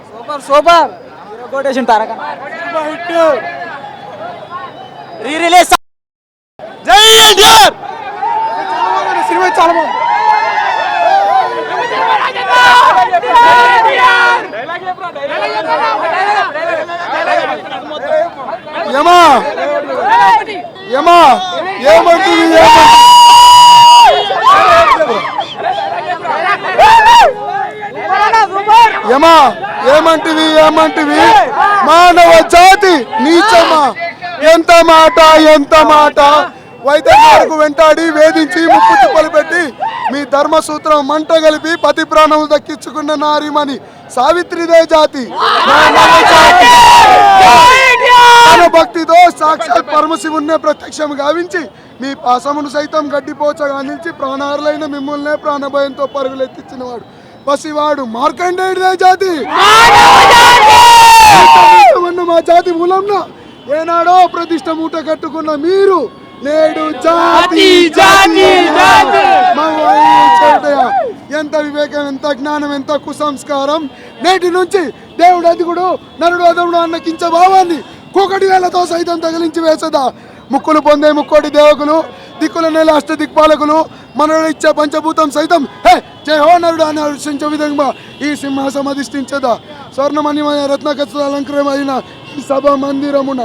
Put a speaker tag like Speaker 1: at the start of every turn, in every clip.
Speaker 1: Super super quotation తారక re release జై NTR cinema చాలా బాగుంది.
Speaker 2: యమా యమా ఏమంటుంది యమా ఏమంటివి ఏమంటివి మానవ జాతి నీచమా ఎంత మాట ఎంత మాట వైద్యులకు వెంటాడి వేధించి ముప్పు తిప్పలు పెట్టి మీ ధర్మసూత్రం మంట కలిపి పతి ప్రాణం దక్కించుకున్న నారిమని సావిత్రిదే జాతి భక్తితో సాక్షాత్ పరమశివుణ్ణే ప్రత్యక్షం గావించి మీ పాసమును సైతం గడ్డిపోచగా అందించి ప్రాణారులైన మిమ్మల్నే ప్రాణభయంతో పరుగులెత్తించిన వాడు పసివాడు మార్కండేయుడే జాతి. మా జాతి మూలంలో ఏనాడో ప్రతిష్ట మూట కట్టుకున్న మీరు నేడు జాతి ఎంత వివేకం ఎంత జ్ఞానం ఎంత కుసంస్కారం. నేటి నుంచి దేవుడు అదుగుడు నరుడు అదుగుడు అన్న కించ భావాన్ని కూకటి వేలతో సైతం తగిలించి వేసదా. ముక్కులు పొందే ముక్కోటి దేవకులు దిక్కుల నెల అష్ట దిక్పాలకులు మనలో ఇచ్చే పంచభూతం సైతం హే జై హో నరుడు అని హర్షించే విధంగా ఈ సింహాసం అధిష్ఠించదా. స్వర్ణమణిమయ రత్నకత్ర అలంకరమైన ఈ సభ మందిరమున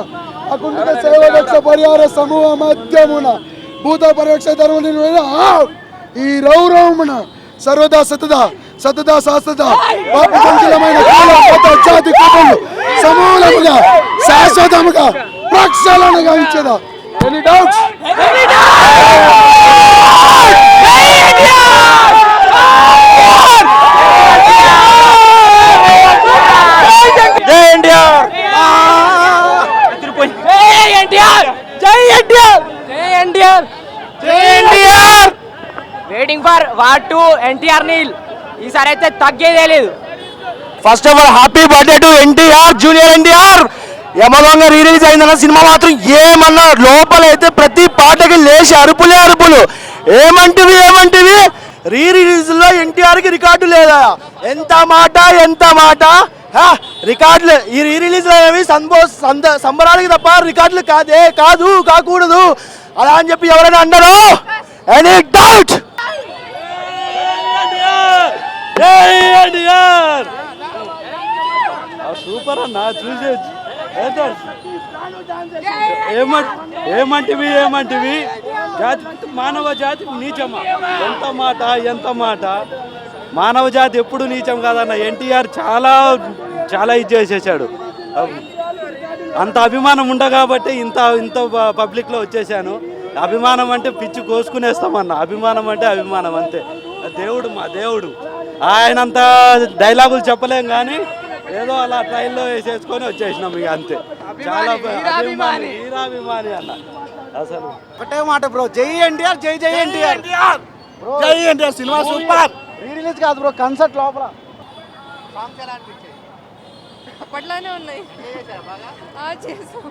Speaker 2: అకుంఠిత సేవదక్ష పరిహార సమూహ మధ్యమున భూత పరోక్ష ధర్మ ఈ రౌరవమున సర్వదా సతదా సతదా శాశ్వత పాప సంచలమైన జాతి కుటుంబం సమూలముగా శాశ్వతముగా ప్రక్షాళన గావించదా. Any doubts?
Speaker 1: Waiting for war 2 NTR Neel. ఈసారి అయితే తగ్గేదే లేదు.
Speaker 3: First of all happy birthday to NTR junior NTR. యమలోంగా రీ రిలీజ్ అయిందన్న సినిమా మాత్రం ఏమన్నా లోపలైతే ప్రతి పాటకి లేచి అరుపులే అరుపులు. ఏమంటివి ఏమంటివి రీ రిలీజ్ లో ఎన్టీఆర్ కి రికార్డు లేదా? ఎంత మాట ఎంత మాట. రికార్డులు ఈ రీ రిలీజ్ అనేవి సంబరాలకి తప్ప రికార్డులు కాదు కాకూడదు అలా అని చెప్పి ఎవరైనా అన్నారో ఎనీ డౌట్?
Speaker 4: సూపర్ అన్న చూసే ఏమంటివి ఏమంటివి జాతి మానవ జాతి నీచమా. ఎంత మాట ఎంత మాట. మానవ జాతి ఎప్పుడు నీచం కాదన్న. ఎన్టీఆర్ చాలా చాలా ఇది చేసేసాడు. అంత అభిమానం ఉండ కాబట్టి ఇంత ఇంత పబ్లిక్లో వచ్చేసాను. అభిమానం అంటే పిచ్చి కోసుకునేస్తామన్న. అభిమానం అంటే అభిమానం అంతే. దేవుడు మా దేవుడు. ఆయనంత డైలాగులు చెప్పలేం కానీ ఏదో అలా ట్రైన్లో వేసేసుకొని వచ్చేసినాం ఇక అంతే. చాలా అభిమాని వీరాభిమాని అన్న. అసలు
Speaker 3: ఒకటే మాట బ్రో, జై ఎన్టీఆర్ జై జై ఎన్టీఆర్ జై NTR. Cinema super. Re release కాదు బ్రో, కన్సర్ట్ లోపల
Speaker 5: అప్పట్లోనే ఉన్నాయి చేసాం.